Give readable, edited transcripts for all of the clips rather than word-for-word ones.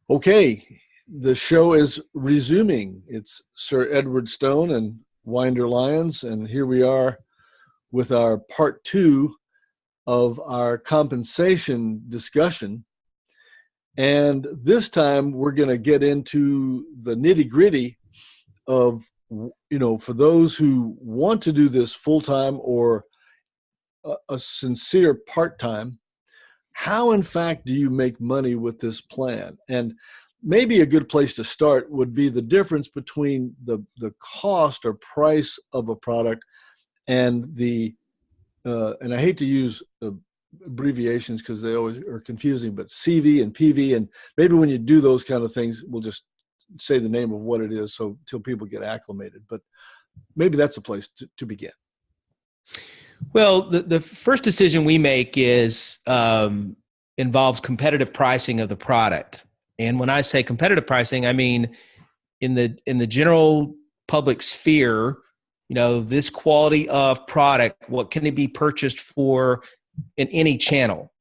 Okay, the show is resuming. It's Sir Edward Stone and Winder Lyons, and here we are with our part two of our compensation discussion. And this time we're going to get into the nitty gritty of, for those who want to do this full time or a sincere part time, how in fact do you make money with this plan? And maybe a good place to start would be the difference between the cost or price of a product and and I hate to use abbreviations because they always are confusing, but CV and PV, and maybe when you do those kind of things, we'll just say the name of what it is so till people get acclimated. But maybe that's a place to begin. Well, the first decision we make is involves competitive pricing of the product. And when I say competitive pricing, I mean in the general public sphere, this quality of product, what can it be purchased for in any channel?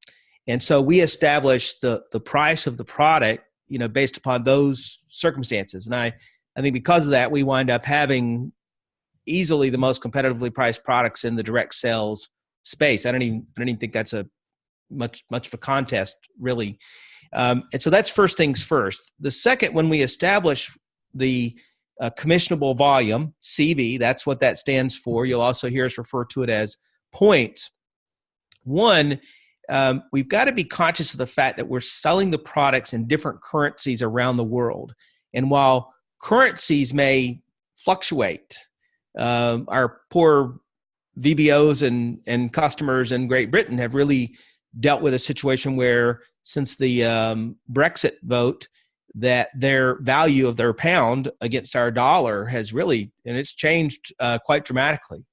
And so we establish the price of the product, based upon those circumstances. And I think because of that, we wind up having easily the most competitively priced products in the direct sales space. I don't even think that's a much of a contest, really. And so that's first things first. The second, when we establish the commissionable volume, CV, that's what that stands for. You'll also hear us refer to it as points. One, we've got to be conscious of the fact that we're selling the products in different currencies around the world. And while currencies may fluctuate, our poor VBOs and customers in Great Britain have really dealt with a situation where since the Brexit vote, that their value of their pound against our dollar has really, and it's changed quite dramatically.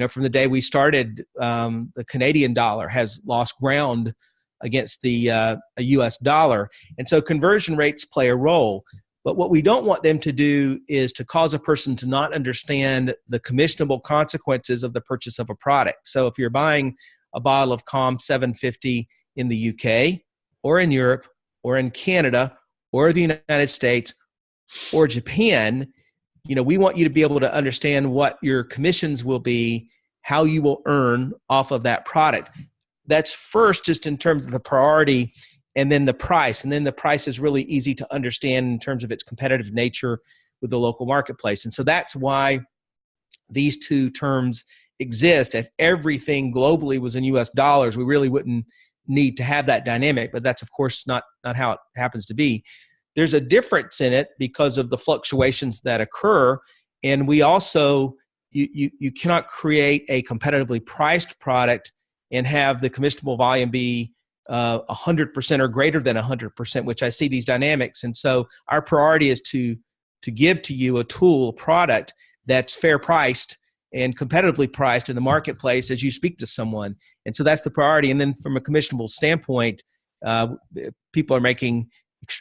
From the day we started, the Canadian dollar has lost ground against the US dollar. And so conversion rates play a role. But what we don't want them to do is to cause a person to not understand the commissionable consequences of the purchase of a product. So if you're buying a bottle of COM 750 in the UK or in Europe or in Canada or the United States or Japan, we want you to be able to understand what your commissions will be, how you will earn off of that product. That's first just in terms of the priority, and then the price. And then the price is really easy to understand in terms of its competitive nature with the local marketplace. And so that's why these two terms exist. If everything globally was in US dollars, we really wouldn't need to have that dynamic, but that's of course not how it happens to be. There's a difference in it because of the fluctuations that occur. And we also, you cannot create a competitively priced product and have the commissionable volume be 100% or greater than 100%, which I see these dynamics. And so our priority is to give to you a tool, a product that's fair priced and competitively priced in the marketplace as you speak to someone. And so that's the priority. And then from a commissionable standpoint, people are making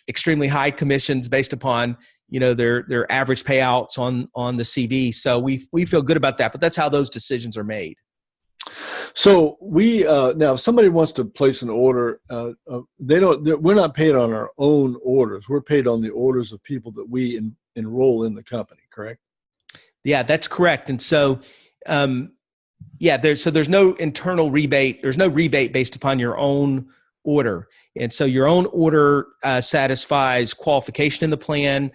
extremely high commissions based upon their average payouts on the CV. So we feel good about that, but that's how those decisions are made. So we now, if somebody wants to place an order, we're not paid on our own orders. We're paid on the orders of people that we enroll in the company. Correct? Yeah, that's correct. And so, there's no internal rebate. There's no rebate based upon your own order. And so your own order satisfies qualification in the plan,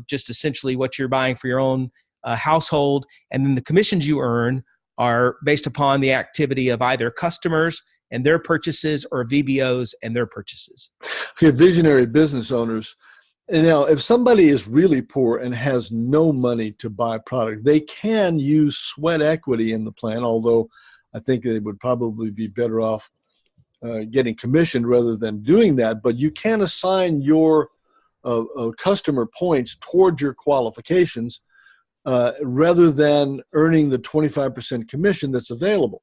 just essentially what you're buying for your own household. And then the commissions you earn are based upon the activity of either customers and their purchases or VBOs and their purchases. Okay, visionary business owners. And now, if somebody is really poor and has no money to buy product, they can use sweat equity in the plan, although I think they would probably be better off getting commissioned rather than doing that. But you can assign your customer points toward your qualifications rather than earning the 25% commission that's available.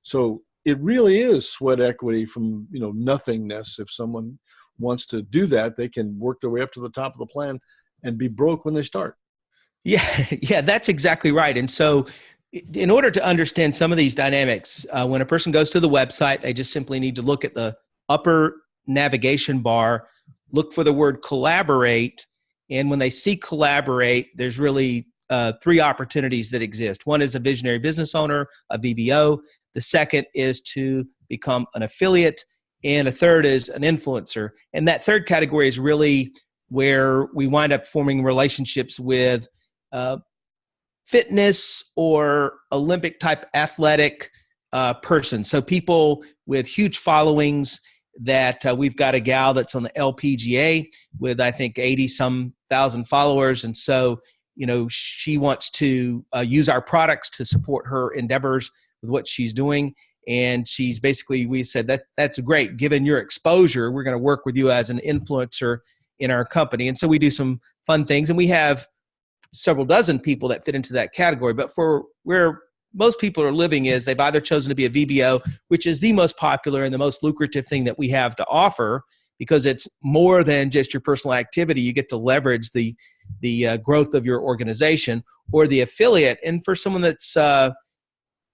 So it really is sweat equity from nothingness. If someone wants to do that, they can work their way up to the top of the plan and be broke when they start. Yeah, that's exactly right. And so in order to understand some of these dynamics, when a person goes to the website, they just simply need to look at the upper navigation bar look for the word collaborate. And when they see collaborate, there's really three opportunities that exist. One is a visionary business owner, a VBO. The second is to become an affiliate. And a third is an influencer. And that third category is really where we wind up forming relationships with fitness or Olympic type athletic person. So people with huge followings that we've got a gal that's on the LPGA with, I think, 80-some thousand followers. And so, she wants to use our products to support her endeavors with what she's doing. And she's basically, we said that's great. Given your exposure, we're going to work with you as an influencer in our company. And so we do some fun things, and we have several dozen people that fit into that category. But for where most people are living is they've either chosen to be a VBO, which is the most popular and the most lucrative thing that we have to offer, because it's more than just your personal activity. You get to leverage the growth of your organization, or the affiliate. And for someone that's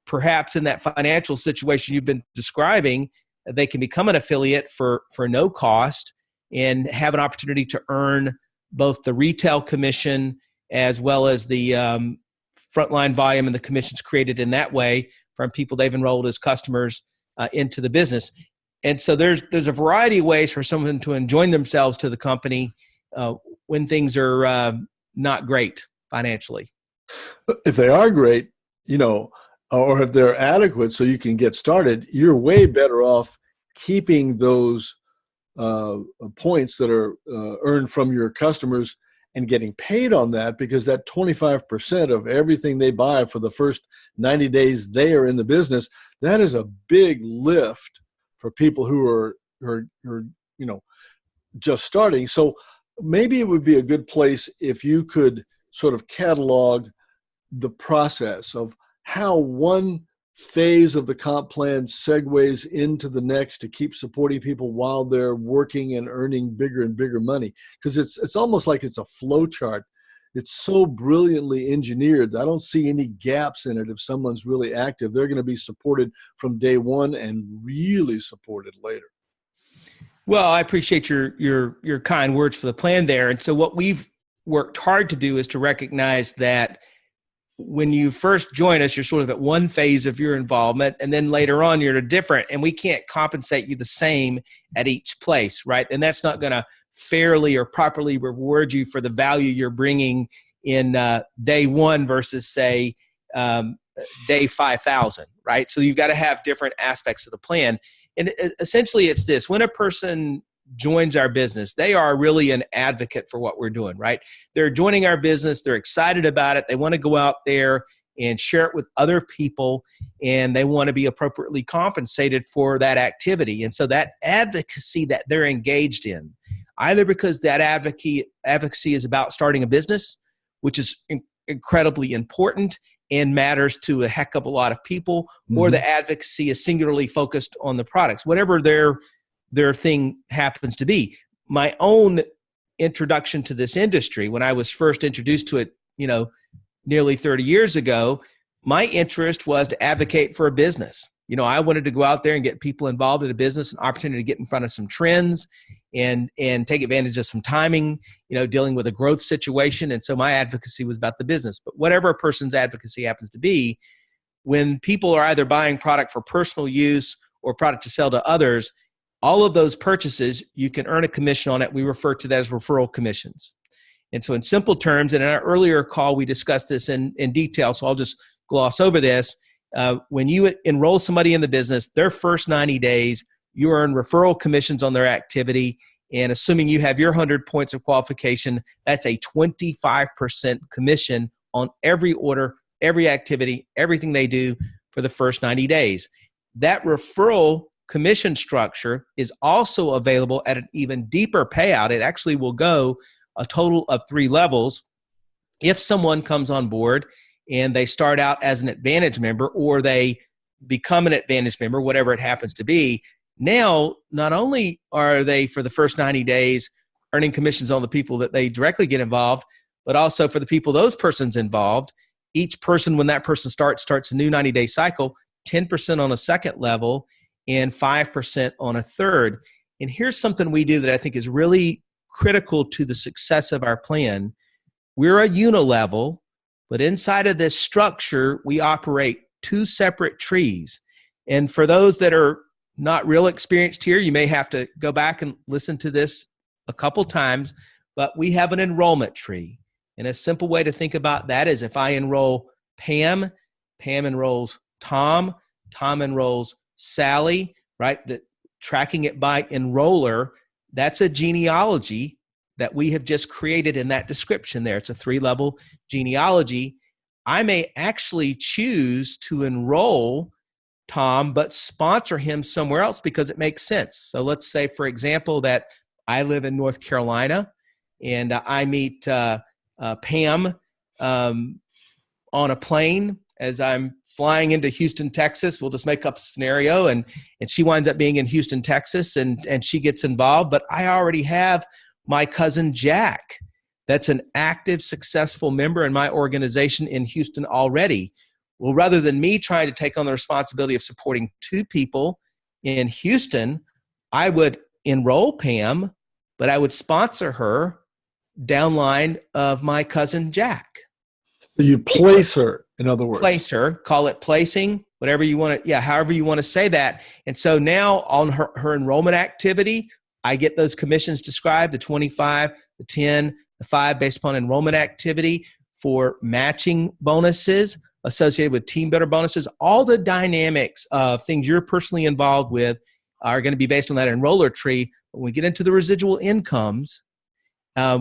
perhaps in that financial situation you've been describing, they can become an affiliate for no cost and have an opportunity to earn both the retail commission as well as the frontline volume and the commissions created in that way from people they've enrolled as customers into the business. And so there's a variety of ways for someone to join themselves to the company when things are not great financially. If they are great, or if they're adequate so you can get started, you're way better off keeping those points that are earned from your customers and getting paid on that, because that 25% of everything they buy for the first 90 days they are in the business, that is a big lift for people who are just starting. So maybe it would be a good place if you could sort of catalog the process of how one phase of the comp plan segues into the next to keep supporting people while they're working and earning bigger and bigger money. Because it's almost like it's a flow chart. It's so brilliantly engineered. I don't see any gaps in it. If someone's really active, they're going to be supported from day one and really supported later. Well, I appreciate your kind words for the plan there. And so what we've worked hard to do is to recognize that when you first join us, you're sort of at one phase of your involvement, and then later on you're at a different, and we can't compensate you the same at each place, right? And that's not going to fairly or properly reward you for the value you're bringing in day one versus, say, day 5,000, right? So you've got to have different aspects of the plan. And essentially it's this: when a person joins our business, they are really an advocate for what we're doing, right? They're joining our business. They're excited about it. They want to go out there and share it with other people, and they want to be appropriately compensated for that activity. And so that advocacy that they're engaged in, either because that advocacy is about starting a business, which is incredibly important and matters to a heck of a lot of people, or the advocacy is singularly focused on the products, whatever their thing happens to be. My own introduction to this industry, when I was first introduced to it, nearly 30 years ago, my interest was to advocate for a business. I wanted to go out there and get people involved in a business, an opportunity to get in front of some trends and take advantage of some timing, dealing with a growth situation. And so my advocacy was about the business. But whatever a person's advocacy happens to be, when people are either buying product for personal use or product to sell to others, all of those purchases, you can earn a commission on it. We refer to that as referral commissions. And so in simple terms, and in our earlier call, we discussed this in detail, so I'll just gloss over this. When you enroll somebody in the business, their first 90 days, you earn referral commissions on their activity. And assuming you have your 100 points of qualification, that's a 25% commission on every order, every activity, everything they do for the first 90 days. That referral commission structure is also available at an even deeper payout. It actually will go a total of 3 levels. If someone comes on board and they start out as an Advantage member, or they become an Advantage member, whatever it happens to be, now not only are they for the first 90 days earning commissions on the people that they directly get involved, but also for the people those persons involved. Each person, when that person starts a new 90-day cycle, 10% on a second level and 5% on a third. And here's something we do that I think is really critical to the success of our plan. We're a unilevel, but inside of this structure, we operate two separate trees. And for those that are not real experienced here, you may have to go back and listen to this a couple times, but we have an enrollment tree. And a simple way to think about that is if I enroll Pam, Pam enrolls Tom, Tom enrolls Sally, right? Tracking it by enroller, that's a genealogy that we have just created in that description there. It's a 3-level genealogy. I may actually choose to enroll Tom, but sponsor him somewhere else because it makes sense. So let's say, for example, that I live in North Carolina and I meet Pam on a plane as I'm flying into Houston, Texas. We'll just make up a scenario, and she winds up being in Houston, Texas, and she gets involved. But I already have my cousin Jack. That's an active, successful member in my organization in Houston already. Well, rather than me trying to take on the responsibility of supporting 2 people in Houston, I would enroll Pam, but I would sponsor her downline of my cousin Jack. So you place her, in other words. Place her, call it placing, whatever you want to, however you want to say that. And so now on her enrollment activity, I get those commissions described, the 25, the 10, the 5 based upon enrollment activity for matching bonuses associated with team builder bonuses. All the dynamics of things you're personally involved with are going to be based on that enroller tree. When we get into the residual incomes,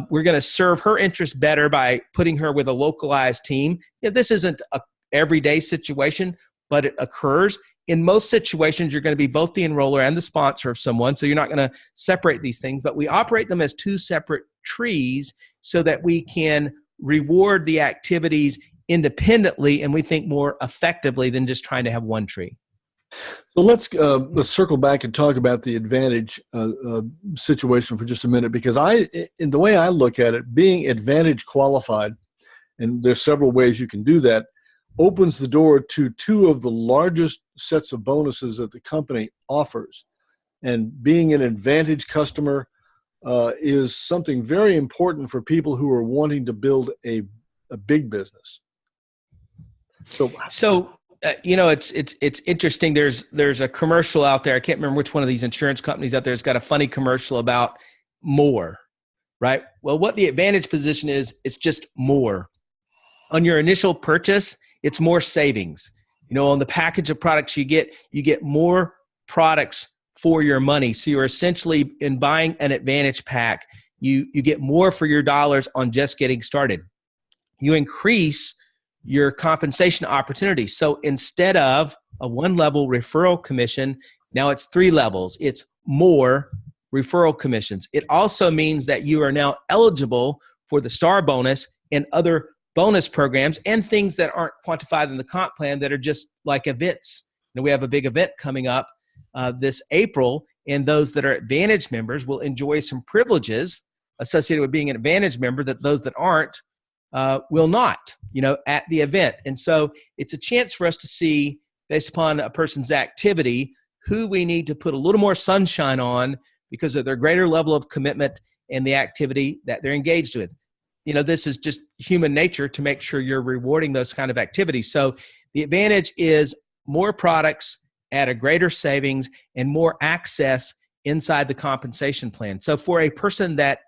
we're going to serve her interest better by putting her with a localized team. This isn't an everyday situation, but it occurs. In most situations, you're going to be both the enroller and the sponsor of someone, so you're not going to separate these things, but we operate them as 2 separate trees so that we can reward the activities independently and we think more effectively than just trying to have one tree. So let's circle back and talk about the Advantage situation for just a minute, because in the way I look at it, being Advantage qualified, and there's several ways you can do that, opens the door to 2 of the largest sets of bonuses that the company offers. And being an Advantage customer is something very important for people who are wanting to build a big business. So it's interesting. There's a commercial out there. I can't remember which one of these insurance companies out there has got a funny commercial about more, right? Well, what the Advantage position is, it's just more. On your initial purchase, it's more savings. On the package of products you get more products for your money. So you're essentially, in buying an Advantage pack, you get more for your dollars on just getting started. You increase your compensation opportunity. So instead of a 1-level referral commission, now it's 3 levels. It's more referral commissions. It also means that you are now eligible for the STAR bonus and other bonus programs and things that aren't quantified in the comp plan that are just like events. We have a big event coming up this April, and those that are Advantage members will enjoy some privileges associated with being an Advantage member that those that aren't will not, at the event. And so it's a chance for us to see, based upon a person's activity, who we need to put a little more sunshine on because of their greater level of commitment and the activity that they're engaged with. This is just human nature to make sure you're rewarding those kind of activities. So the Advantage is more products at a greater savings and more access inside the compensation plan. So for a person that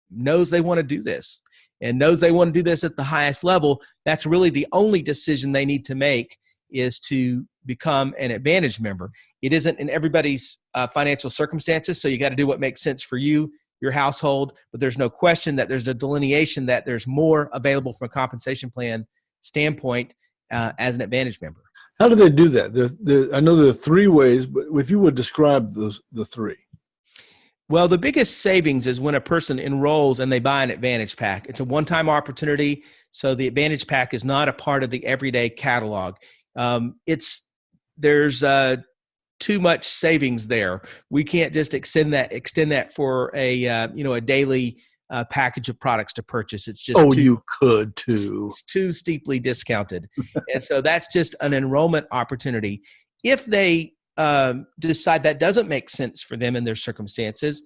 knows they want to do this and knows they want to do this at the highest level, that's really the only decision they need to make, is to become an Advantage member. It isn't in everybody's financial circumstances, so you got to do what makes sense for you, your household, but there's no question that there's a delineation that there's more available from a compensation plan standpoint as an Advantage member. How do they do that? I know there are 3 ways, but if you would describe the 3. Well, the biggest savings is when a person enrolls and they buy an Advantage pack. It's a one-time opportunity, so the Advantage pack is not a part of the everyday catalog. There's too much savings there. We can't just extend that for a daily package of products to purchase. It's just you could too. It's too steeply discounted, and so that's just an enrollment opportunity. If they decide that doesn't make sense for them in their circumstances,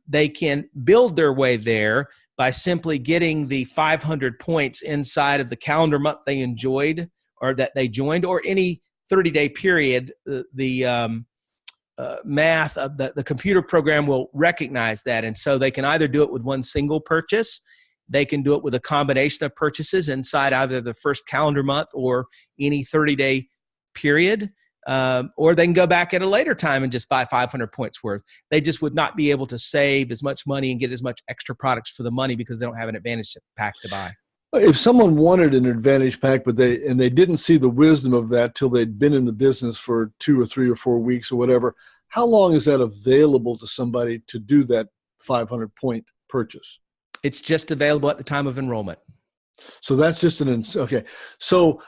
they can build their way there by simply getting the 500 points inside of the calendar month they enjoyed or that they joined, or any 30-day period. The math of the computer program will recognize that. And so they can either do it with one single purchase, they can do it with a combination of purchases inside either the first calendar month or any 30-day period, or they can go back at a later time and just buy 500 points worth. They just would not be able to save as much money and get as much extra products for the money because they don't have an Advantage pack to buy. If someone wanted an Advantage pack, but they didn't see the wisdom of that till they'd been in the business for 2 or 3 or 4 weeks or whatever, how long is that available to somebody to do that 500 point purchase? It's just available at the time of enrollment. So that's just okay. So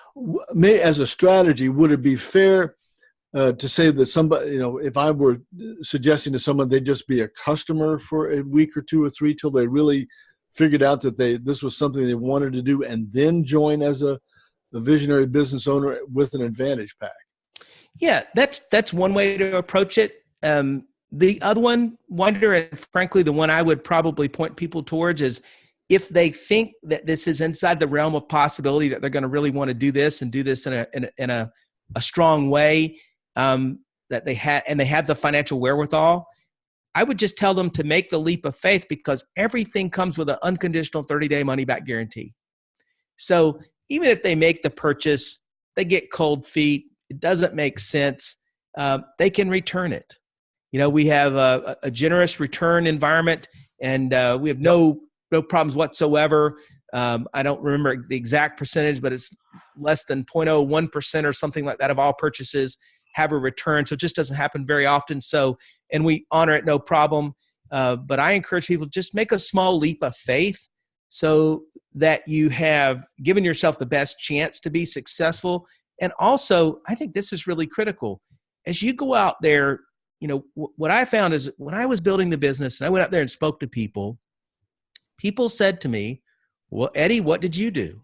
as a strategy, would it be fair to say that somebody, if I were suggesting to someone they just be a customer for a week or 2 or 3 till they really figured out that this was something they wanted to do, and then join as a visionary business owner with an Advantage pack? Yeah, that's one way to approach it. The other one, Winder, and frankly, the one I would probably point people towards is if they think that this is inside the realm of possibility, that they're going to really want to do this and do this in a strong way, that they have the financial wherewithal. I would just tell them to make the leap of faith, because everything comes with an unconditional 30-day money-back guarantee. So even if they make the purchase, they get cold feet, it doesn't make sense, they can return it. We have a generous return environment, and we have no problems whatsoever. I don't remember the exact percentage, but it's less than 0.01% or something like that of all purchases have a return. So it just doesn't happen very often. So, and we honor it, no problem. But I encourage people, just make a small leap of faith so that you have given yourself the best chance to be successful. And also, I think this is really critical. As you go out there, what I found is when I was building the business and I went out there and spoke to people said to me, "Well, Eddie, what did you do?"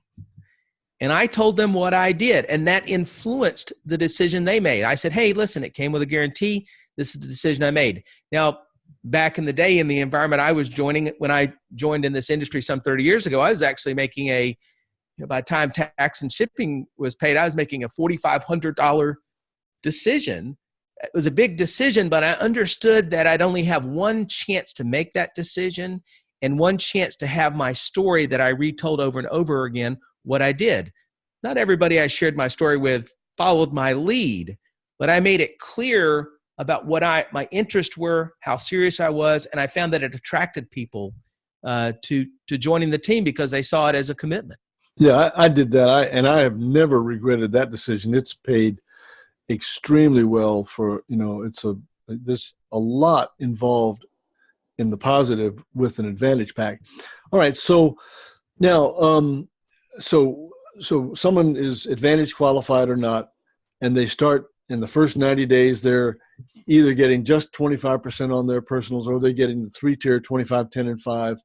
And I told them what I did, and that influenced the decision they made. I said, "Hey, listen, it came with a guarantee. This is the decision I made." Now, back in the day, in the environment I was joining, when I joined in this industry some 30 years ago, I was actually making by the time tax and shipping was paid, I was making a $4,500 decision. It was a big decision, but I understood that I'd only have one chance to make that decision and one chance to have my story that I retold over and over again what I did. Not everybody I shared my story with followed my lead, but I made it clear about what my interests were, how serious I was, and I found that it attracted people to joining the team because they saw it as a commitment. Yeah, I did that. I have never regretted that decision. It's paid extremely well for, there's a lot involved in the positive with an Advantage pack. All right. So now, so someone is Advantage qualified or not, and they start in the first 90 days, they're either getting just 25% on their personals or they're getting the 3-tier 25, 10, and 5.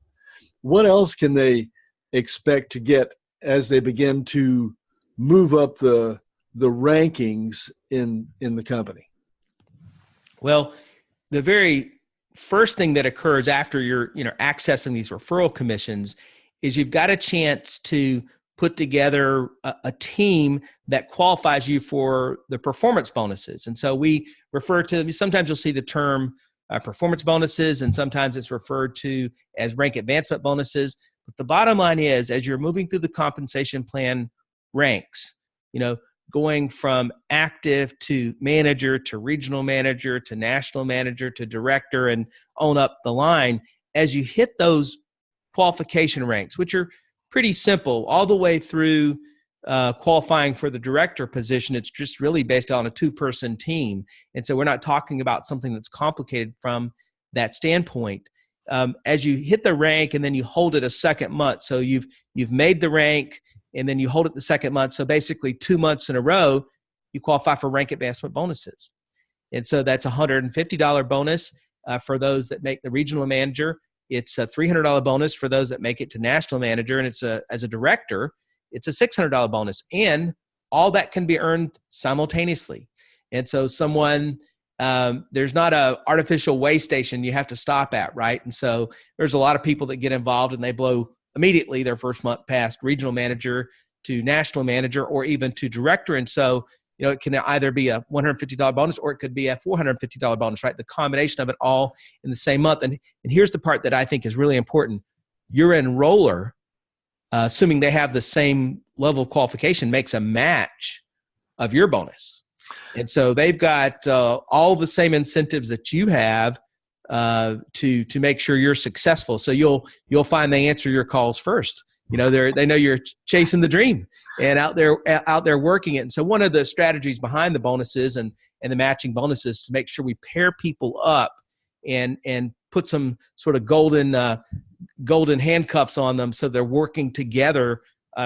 What else can they expect to get as they begin to move up the rankings in the company? Well, the very first thing that occurs after you're accessing these referral commissions is you've got a chance to put together a team that qualifies you for the performance bonuses. And so we refer to, sometimes you'll see the term performance bonuses, and sometimes it's referred to as rank advancement bonuses. But the bottom line is, as you're moving through the compensation plan ranks, going from active to manager to regional manager to national manager to director and on up the line, as you hit those qualification ranks, which are pretty simple, all the way through qualifying for the director position, it's just really based on a 2-person team. And so we're not talking about something that's complicated from that standpoint. As you hit the rank and then you hold it a second month, so you've made the rank and then you hold it the second month. So basically 2 months in a row, you qualify for rank advancement bonuses. And so that's a $150 bonus for those that make the regional manager. It's a $300 bonus for those that make it to national manager. And as a director, it's a $600 bonus. And all that can be earned simultaneously. And so someone there's not a artificial way station you have to stop at, right? And so there's a lot of people that get involved and they blow immediately their first month past regional manager to national manager or even to director. And so, it can either be a $150 bonus or it could be a $450 bonus, right? The combination of it all in the same month. And here's the part that I think is really important. Your enroller, assuming they have the same level of qualification, makes a match of your bonus. And so they've got all the same incentives that you have to make sure you're successful. So you'll find they answer your calls first. They know you're chasing the dream and out there working it. And so one of the strategies behind the bonuses and the matching bonuses to make sure we pair people up and put some sort of golden handcuffs on them so they're working together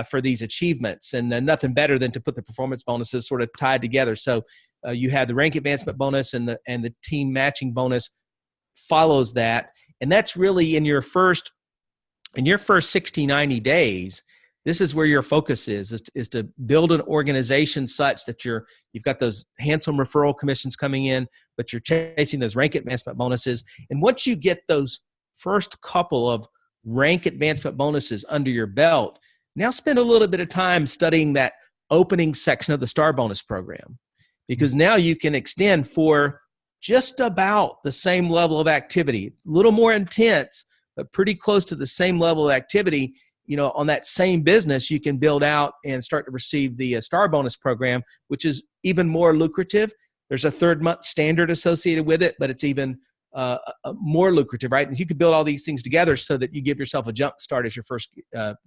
for these achievements. And nothing better than to put the performance bonuses sort of tied together. So you have the rank advancement bonus and the team matching bonus follows that. And that's really in your first 60, 90 days. This is where your focus is to build an organization such that you've got those handsome referral commissions coming in, but you're chasing those rank advancement bonuses. And once you get those first couple of rank advancement bonuses under your belt, now spend a little bit of time studying that opening section of the Star Bonus program, because now you can extend for just about the same level of activity, a little more intense, but pretty close to the same level of activity. On that same business, you can build out and start to receive the Star Bonus program, which is even more lucrative. There's a 3rd month standard associated with it, but it's even more lucrative, right? And you could build all these things together so that you give yourself a jump start as you're first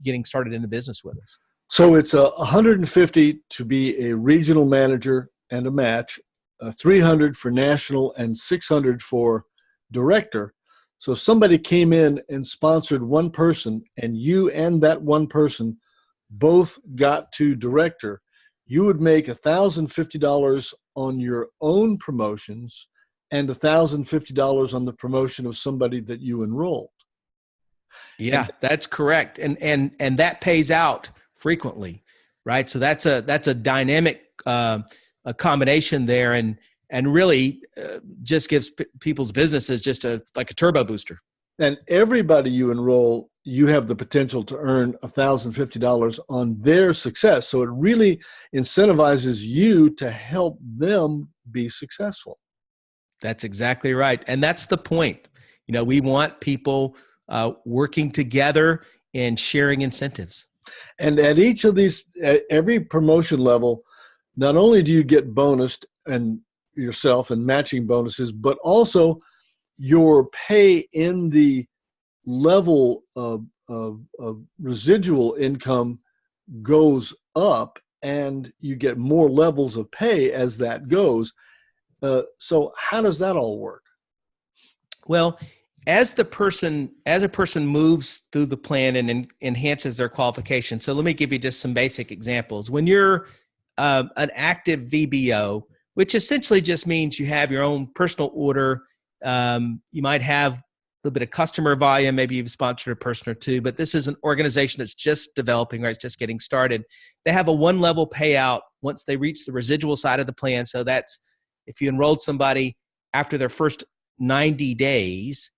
getting started in the business with us. So it's $150 to be a regional manager and a match, $300 for national, and $600 for director. So if somebody came in and sponsored one person and you and that one person both got to director, you would make $1,050 on your own promotions and $1,050 on the promotion of somebody that you enrolled. Yeah, that's correct. And that pays out frequently, right? So that's a dynamic a combination there, and really just gives people's businesses just like a turbo booster. And everybody you enroll, you have the potential to earn $1,050 on their success. So it really incentivizes you to help them be successful. That's exactly right. And that's the point. We want people working together and sharing incentives. And at each of these, at every promotion level, not only do you get bonused and yourself and matching bonuses, but also your pay in the level of residual income goes up, and you get more levels of pay as that goes. So how does that all work? Well, as a person moves through the plan and enhances their qualification. So let me give you just some basic examples. When you're an active VBO, which essentially just means you have your own personal order. You might have a little bit of customer volume. Maybe you've sponsored a person or two, but this is an organization that's just developing, right? It's just getting started. They have a 1-level payout once they reach the residual side of the plan. So that's if you enrolled somebody after their first 90 days,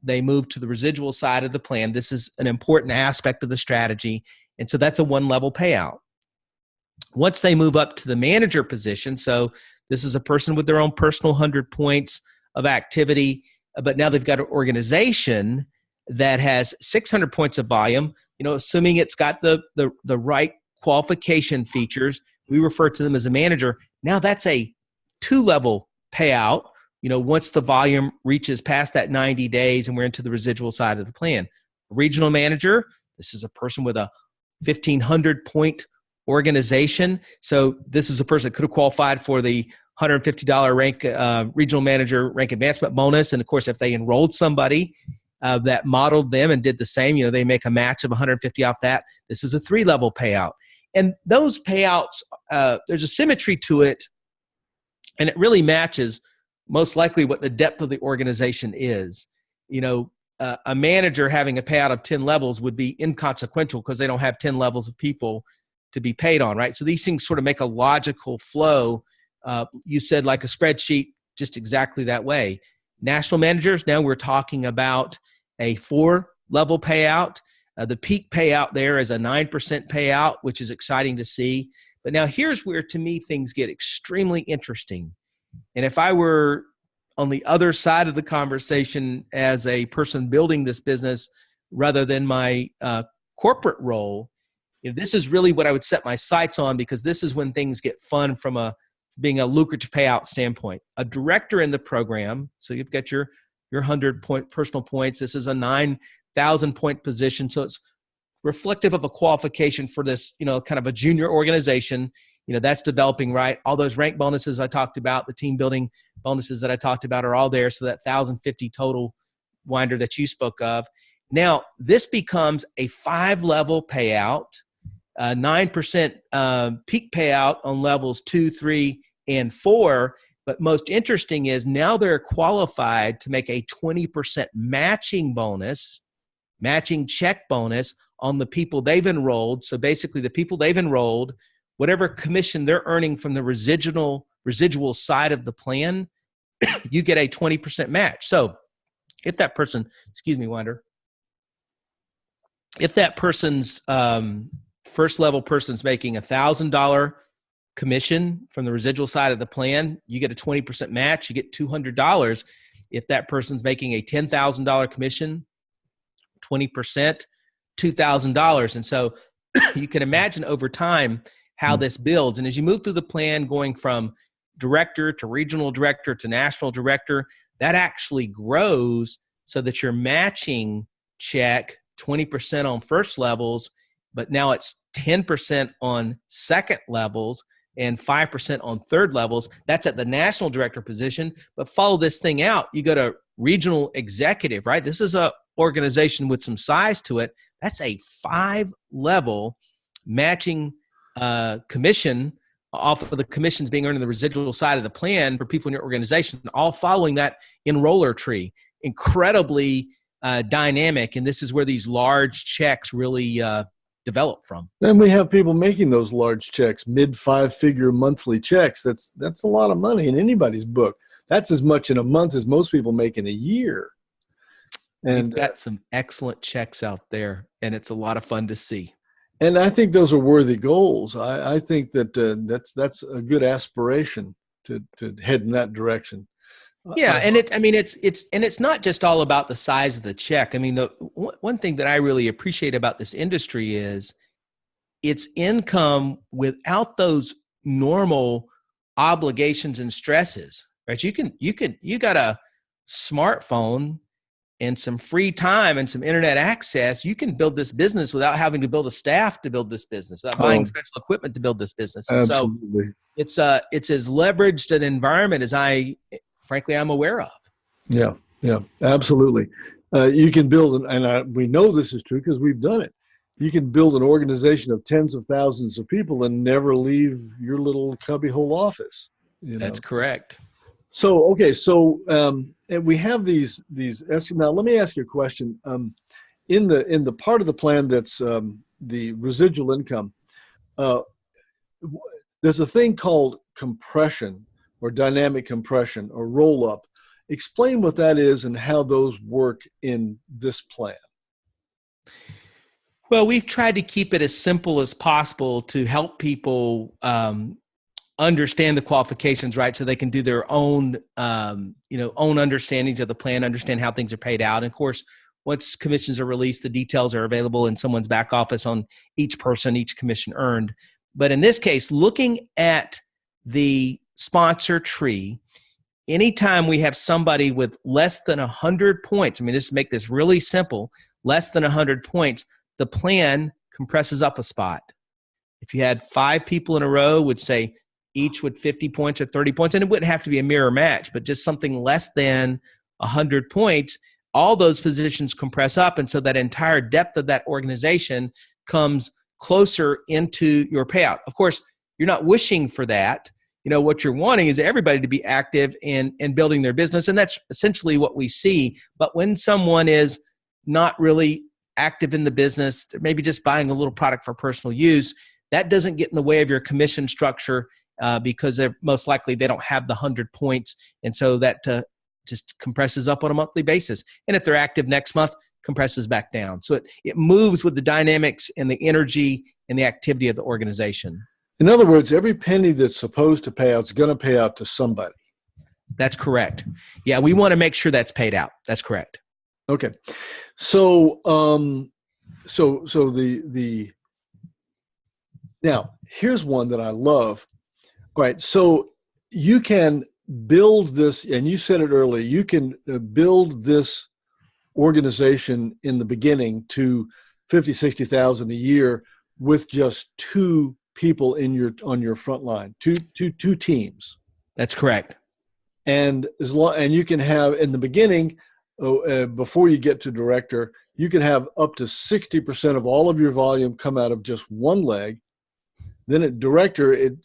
they move to the residual side of the plan. This is an important aspect of the strategy. And so that's a 1-level payout. Once they move up to the manager position, so this is a person with their own personal 100 points of activity, but now they've got an organization that has 600 points of volume, assuming it's got the right qualification features, we refer to them as a manager. Now that's a 2-level payout, once the volume reaches past that 90 days and we're into the residual side of the plan. Regional manager, this is a person with a 1,500 point organization. So this is a person that could have qualified for the $150 rank regional manager rank advancement bonus. And of course, if they enrolled somebody that modeled them and did the same, they make a match of 150 off that. This is a 3-level payout. And those payouts, there's a symmetry to it, and it really matches most likely what the depth of the organization is. A manager having a payout of 10 levels would be inconsequential because they don't have 10 levels of people to be paid on, right? So these things sort of make a logical flow. You said like a spreadsheet, just exactly that way. National managers, now we're talking about a 4-level payout. The peak payout there is a 9% payout, which is exciting to see. But now here's where, to me, things get extremely interesting. And if I were on the other side of the conversation as a person building this business rather than my corporate role, this is really what I would set my sights on, because this is when things get fun from being a lucrative payout standpoint. A director in the program, so you've got your 100-point personal points. This is a 9,000-point position, so it's reflective of a qualification for this, kind of a junior organization. That's developing, right? All those rank bonuses I talked about, the team building bonuses that I talked about are all there. So that 1,050 total, Winder, that you spoke of. Now, this becomes a 5-level payout, 9% peak payout on levels 2, 3, and 4. But most interesting is now they're qualified to make a 20% matching check bonus on the people they've enrolled. So basically the people they've enrolled, whatever commission they're earning from the residual side of the plan, you get a 20% match. So if that person, Winder, if that person's first level person's making $1,000 commission from the residual side of the plan, you get a 20% match, you get $200. If that person's making a $10,000 commission, 20%, $2,000. And so you can imagine over time how this builds. And as you move through the plan, going from director to regional director to national director, that actually grows so that you're matching check 20% on first levels, but now it's 10% on second levels and 5% on third levels. That's at the national director position. But follow this thing out. You go to regional executive, right? This is a organization with some size to it. That's a 5-level matching commission off of the commissions being earned in the residual side of the plan for people in your organization, all following that enroller tree. Incredibly dynamic, and this is where these large checks really develop from. And we have people making those large checks, mid-5-figure monthly checks. That's a lot of money in anybody's book. That's as much in a month as most people make in a year. And we've got some excellent checks out there, and it's a lot of fun to see. And I think those are worthy goals. I think that that's a good aspiration to head in that direction. Yeah, and it's not just all about the size of the check. I mean, the one thing that I really appreciate about this industry is it's income without those normal obligations and stresses. Right? You got a smartphone and some free time and some internet access. You can build this business without having to build a staff to build this business, without buying special equipment to build this business. And absolutely. So it's as leveraged an environment as I'm aware of. Yeah, absolutely. You can build, we know this is true because we've done it. You can build an organization of tens of thousands of people and never leave your little cubbyhole office. That's correct. So, okay, and we have these. Now, let me ask you a question. In the part of the plan that's the residual income, there's a thing called compression, or dynamic compression, or roll-up. Explain what that is and how those work in this plan. Well, we've tried to keep it as simple as possible to help people understand the qualifications, right? So they can do their own, own understandings of the plan, understand how things are paid out. And of course, once commissions are released, the details are available in someone's back office on each person, each commission earned. But in this case, looking at the sponsor tree, anytime we have somebody with less than 100 points, just to make this really simple, less than 100 points, the plan compresses up a spot. If you had 5 people in a row, would say each with 50 points or 30 points, and it wouldn't have to be a mirror match, but just something less than 100 points, all those positions compress up. And so that entire depth of that organization comes closer into your payout. Of course, you're not wishing for that. What you're wanting is everybody to be active in building their business. And that's essentially what we see. But when someone is not really active in the business, they're maybe just buying a little product for personal use, that doesn't get in the way of your commission structure because they're most likely they don't have the 100 points. And so that just compresses up on a monthly basis. And if they're active next month, compresses back down. So it moves with the dynamics and the energy and the activity of the organization. In other words, every penny that's supposed to pay out is going to pay out to somebody. That's correct. Yeah, we want to make sure that's paid out. That's correct. Okay. So now here's one that I love. All right. So you can build this, and you said it earlier, you can build this organization in the beginning to 50, 60,000 a year with just 2 people on your front line, two teams. That's correct. And and you can have in the beginning, before you get to director, you can have up to 60% of all of your volume come out of just one leg. Then at director, it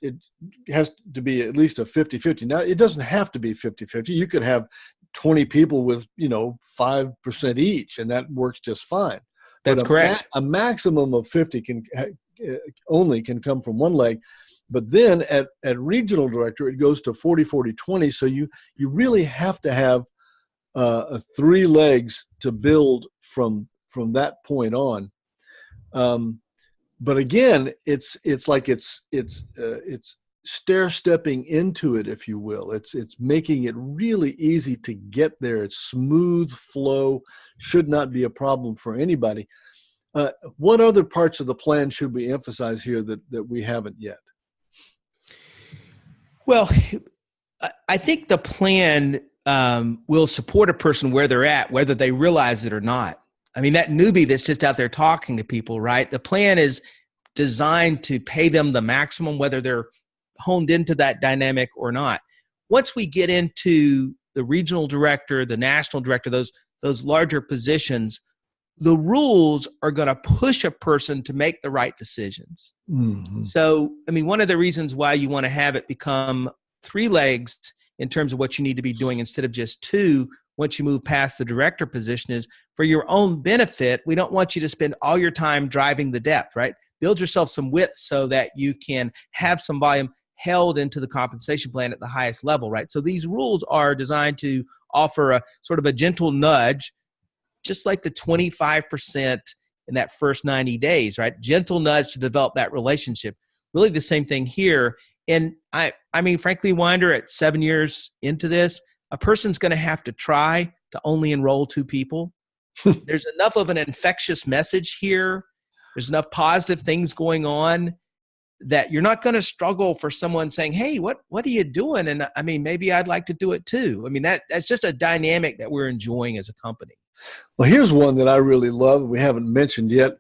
has to be at least a 50-50. Now, it doesn't have to be 50-50. You could have 20 people with, 5% each, and that works just fine. That's correct. A maximum of 50 only can come from one leg. But then at regional director, it goes to 40-40-20. So you really have to have 3 legs to build from that point on. But again, it's like it's stair-stepping into it, if you will. It's making it really easy to get there. It's smooth flow, should not be a problem for anybody. What other parts of the plan should we emphasize here that we haven't yet? Well, I think the plan will support a person where they're at, whether they realize it or not. I mean, that newbie that's just out there talking to people, right? The plan is designed to pay them the maximum, whether they're honed into that dynamic or not. Once we get into the regional director, the national director, those larger positions, the rules are going to push a person to make the right decisions. Mm-hmm. So, I mean, one of the reasons why you want to have it become 3 legs in terms of what you need to be doing instead of just 2 once you move past the director position is for your own benefit. We don't want you to spend all your time driving the depth, right? Build yourself some width so that you can have some volume held into the compensation plan at the highest level, right? So these rules are designed to offer a sort of a gentle nudge, just like the 25% in that first 90 days, right? Gentle nudge to develop that relationship. Really the same thing here. And I mean, frankly, Winder, at 7 years into this, a person's going to have to try to only enroll 2 people. There's enough of an infectious message here. There's enough positive things going on that you're not going to struggle for someone saying, hey, what are you doing? And I mean, maybe I'd like to do it too. I mean, that's just a dynamic that we're enjoying as a company. Well, here's one that I really love we haven't mentioned yet.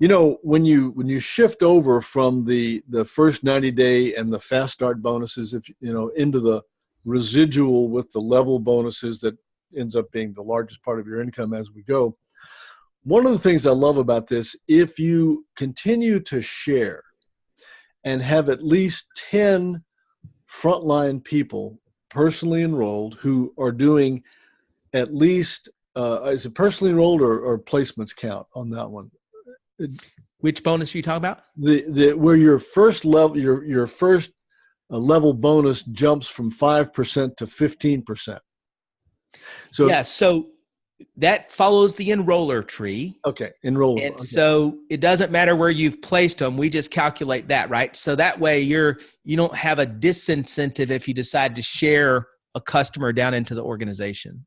When you shift over from the first 90-day and the fast start bonuses, into the residual with the level bonuses that ends up being the largest part of your income as we go. One of the things I love about this, if you continue to share and have at least 10 frontline people personally enrolled who are doing at least, is it personally enrolled or placements count on that one? Which bonus are you talking about? Where your first level, your first level bonus jumps from 5% to 15%. So that follows the enroller tree. Okay, enroller. And okay. So it doesn't matter where you've placed them. We just calculate that, right? So that way you don't have a disincentive if you decide to share a customer down into the organization.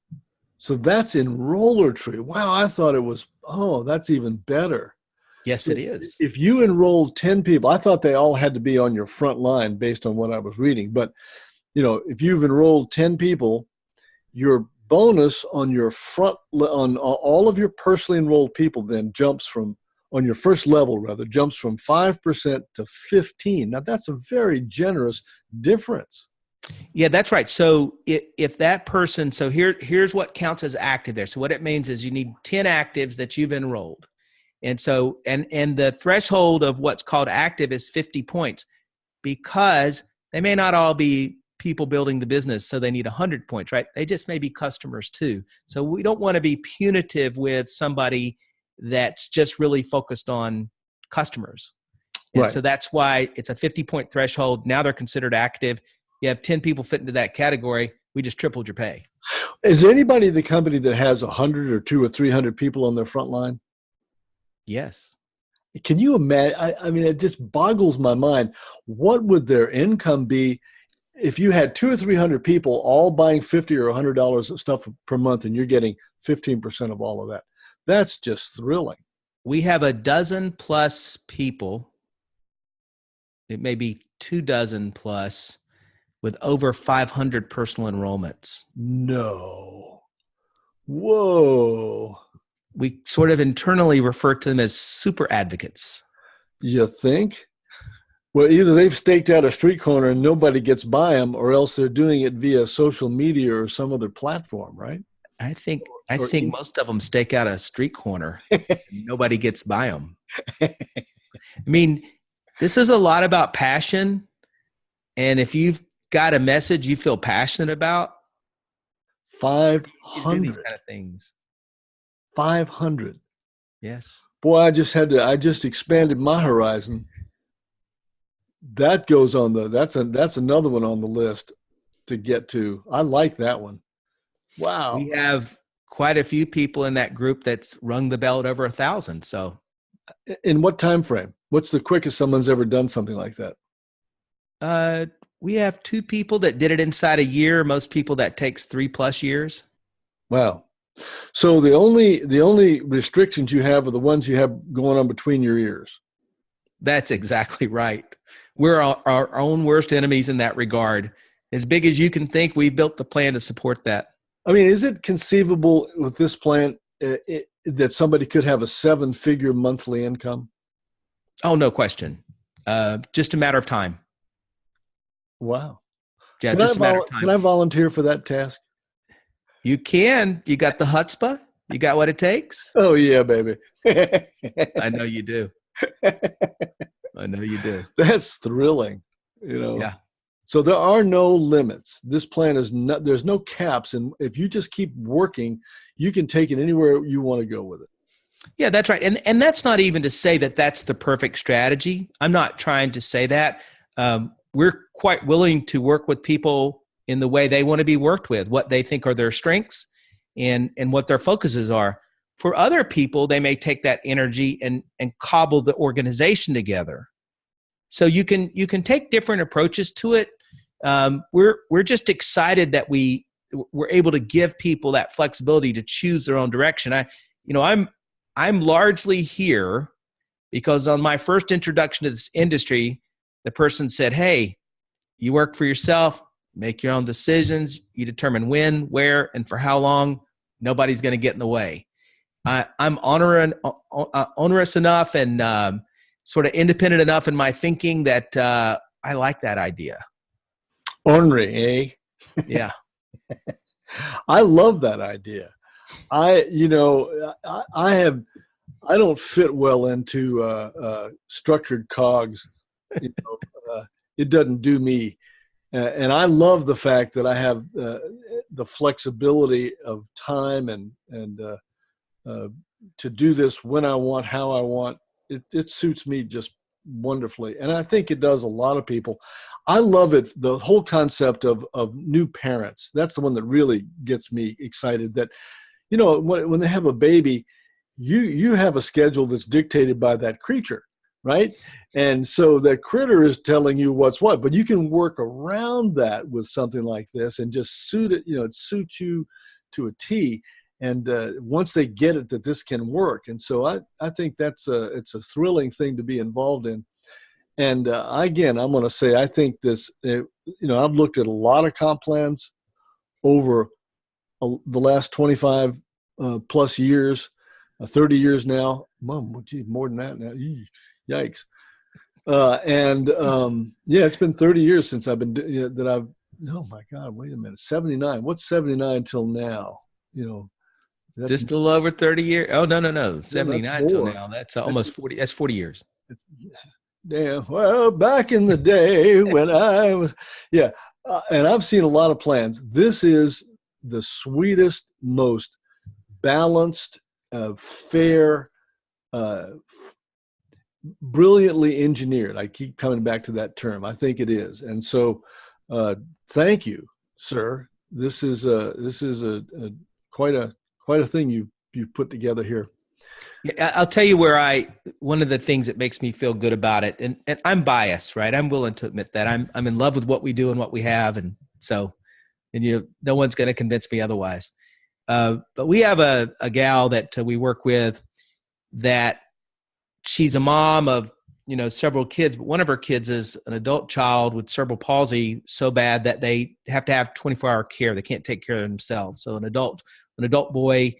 So that's enroller tree. Wow, I thought it was, that's even better. Yes, it is. If you enrolled 10 people, I thought they all had to be on your front line based on what I was reading. But, if you've enrolled 10 people, your bonus on your on all of your personally enrolled people then jumps from, on your first level rather, jumps from 5% to 15%. Now, that's a very generous difference. Yeah, that's right. So if that person, so here's what counts as active there. So what it means is you need 10 actives that you've enrolled. And so, and the threshold of what's called active is 50 points because they may not all be people building the business. So they need 100 points, right? They just may be customers too. So we don't want to be punitive with somebody that's just really focused on customers. And Right. so that's why it's a 50-point threshold. Now they're considered active. You have 10 people fit into that category. We just tripled your pay. Is there anybody in the company that has 100 or 200 or 300 people on their front line? Yes. Can you imagine? I mean, it just boggles my mind. What would their income be if you had 200 or 300 people all buying $50 or $100 of stuff per month, and you're getting 15% of all of that? That's just thrilling. We have a dozen plus people. It may be 24 plus with over 500 personal enrollments. No. Whoa. We sort of internally refer to them as super advocates. You think? Well, either they've staked out a street corner and nobody gets by them, or else they're doing it via social media or some other platform, right? I think most of them stake out a street corner. Nobody gets by them. I mean, this is a lot about passion. And if you've got a message you feel passionate about, 500. you do these kind of things. 500. Yes. Boy, I just expanded my horizon. That goes on that's another one on the list to get to. I like that one. Wow. We have quite a few people in that group that's rung the bell at over 1,000. So in what time frame? What's the quickest someone's ever done something like that? We have 2 people that did it inside a year. Most people that takes 3+ years. Wow. So the only restrictions you have are the ones you have going on between your ears. That's exactly right. We're our own worst enemies in that regard. As big as you can think, we built the plan to support that. I mean, is it conceivable with this plan that somebody could have a 7-figure monthly income? Oh, no question. Just a matter of time. Wow. Yeah, just a matter of time. Can I volunteer for that task? You can. You got the chutzpah? You got what it takes? Oh, yeah, baby. I know you do. I know you do. That's thrilling, Yeah. So there are no limits. This plan there's no caps. And if you just keep working, you can take it anywhere you want to go with it. Yeah, that's right. And that's not even to say that that's the perfect strategy. I'm not trying to say that. We're quite willing to work with people in the way they want to be worked with, what they think are their strengths and what their focuses are. For other people, they may take that energy and cobble the organization together. So you can take different approaches to it. We're just excited that we're able to give people that flexibility to choose their own direction. I'm largely here because on my first introduction to this industry, the person said, "Hey, you work for yourself, make your own decisions, you determine when, where, and for how long. Nobody's going to get in the way." I'm onerous enough and sort of independent enough in my thinking that I like that idea. Ornery, eh? Yeah. I love that idea. I don't fit well into structured cogs. It doesn't do me. And I love the fact that I have the flexibility of time and to do this when I want, how I want. It suits me just wonderfully. And I think it does a lot of people. I love it. The whole concept of new parents. That's the one that really gets me excited that, when they have a baby, you have a schedule that's dictated by that creature, right? And so that critter is telling you what's what, but you can work around that with something like this and just suit it, it suits you to a T. And once they get it, that this can work. And so I think it's a thrilling thing to be involved in. And again, I'm going to say, I think this, I've looked at a lot of comp plans over the last 25 plus years, 30 years now. Mom, gee, more than that now. Yikes. It's been 30 years since I've been, oh my God, wait a minute. 79. What's 79 till now? That's just a little over 30 years. Oh, no. 79 till now. That's almost 40. That's 40 years. Damn. Well, back in the day when I was, and I've seen a lot of plans. This is the sweetest, most balanced, fair, brilliantly engineered. I keep coming back to that term. I think it is. And so thank you, sir. This is quite a thing you've put together here. Yeah, I'll tell you one of the things that makes me feel good about it, and I'm biased, right? I'm willing to admit that I'm in love with what we do and what we have. And so, no one's going to convince me otherwise. But we have a gal that we work with that she's a mom of, several kids, but one of her kids is an adult child with cerebral palsy so bad that they have to have 24-hour care. They can't take care of themselves. So an adult boy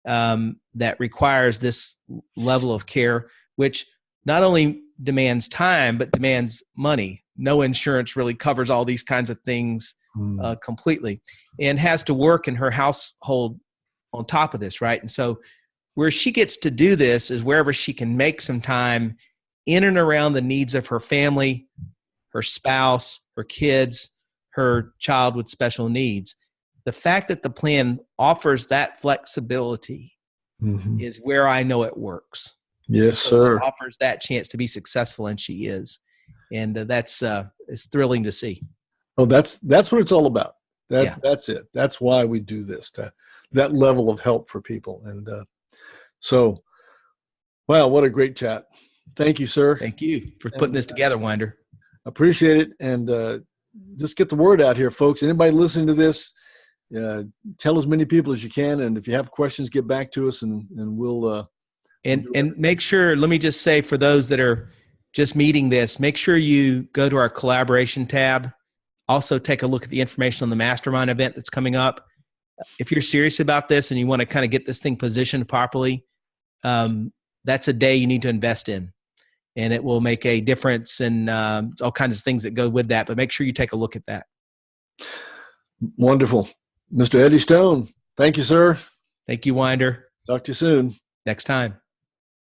that requires this level of care, which not only demands time, but demands money. No insurance really covers all these kinds of things completely, and has to work in her household on top of this, right? And so where she gets to do this is wherever she can make some time in and around the needs of her family, her spouse, her kids, her child with special needs. The fact that the plan offers that flexibility is where I know it works. Yes, sir. It offers that chance to be successful, and she is. And that's it's thrilling to see. Oh, that's what it's all about. That's it. That's why we do this, that level of help for people. And so, wow, what a great chat. Thank you, sir. Thank you for putting this together, Winder. Appreciate it. And just get the word out here, folks. Anybody listening to this, tell as many people as you can. And if you have questions, get back to us and we'll and make sure, let me just say, for those that are just meeting this, make sure you go to our collaboration tab. Also take a look at the information on the mastermind event that's coming up. If you're serious about this and you want to kind of get this thing positioned properly, that's a day you need to invest in. And it will make a difference in all kinds of things that go with that. But make sure you take a look at that. Wonderful. Mr. Eddie Stone, thank you, sir. Thank you, Winder. Talk to you soon. Next time.